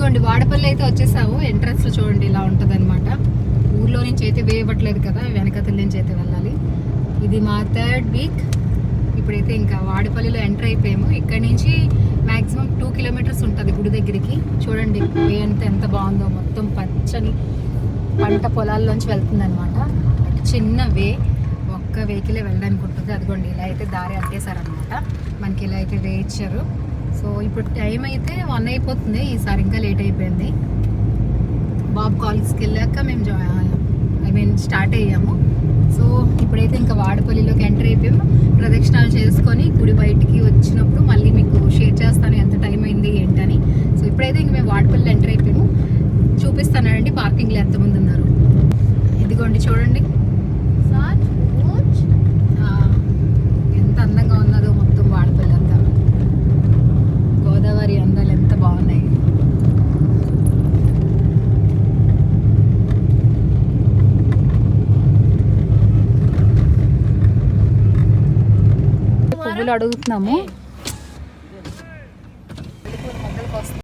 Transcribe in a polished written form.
ఇదిగోండి వాడపల్లి అయితే వచ్చేసాము. ఎంట్రన్స్ లో చూడండి ఇలా ఉంటది అనమాట. ఊర్లో నుంచి అయితే వేయబట్టలేదు కదా, వెనకతల నుంచి అయితే వెళ్ళాలి. ఇది మా 3rd వీక్. ఇప్పుడైతే ఇంకా వాడపల్లిలో ఎంటర్ అయిపోయాము. ఇక్కడ నుంచి మ్యాక్సిమం 2 కిలోమీటర్స్ ఉంటుంది గుడి దగ్గరికి. చూడండి వే అంతా ఎంత బాగుందో, మొత్తం పచ్చని పంట పొలాల్లోంచి వెళ్తుంది అనమాట. చిన్న వే, ఒక్క వెహికలే వెళ్ళడానికి ఉంటుంది. అదిగోండి ఇలా అయితే దారి అట్టేశారనమాట. మనకి ఇలా అయితే వే ఇచ్చారు. సో ఇప్పుడు టైం అయితే 1 అయిపోతుంది. ఈసారి ఇంకా లేట్ అయిపోయింది. బాబు కాలేజ్కి వెళ్ళాక మేము స్టార్ట్ అయ్యాము. సో ఇప్పుడైతే ఇంకా వాడపల్లిలోకి ఎంటర్ అయిపోయాము. ప్రదక్షిణాలు చేసుకొని గుడి బయటికి వచ్చినప్పుడు మళ్ళీ మీకు షేర్ చేస్తాను ఎంత టైం అయింది ఏంటని. సో ఇప్పుడైతే ఇంక మేము వాడపల్లిలో ఎంటర్ అయిపోయాము. చూపిస్తానండి పార్కింగ్లో ఎంతమంది ఉన్నారు. ఇదిగోండి చూడండి ఎంత అందంగా ఉన్నదో మొత్తం వాడపల్లి అంతా. గోదావరి అందాలు ఎంత బాగున్నాయి. పువ్వులు అడుగుతున్నాము.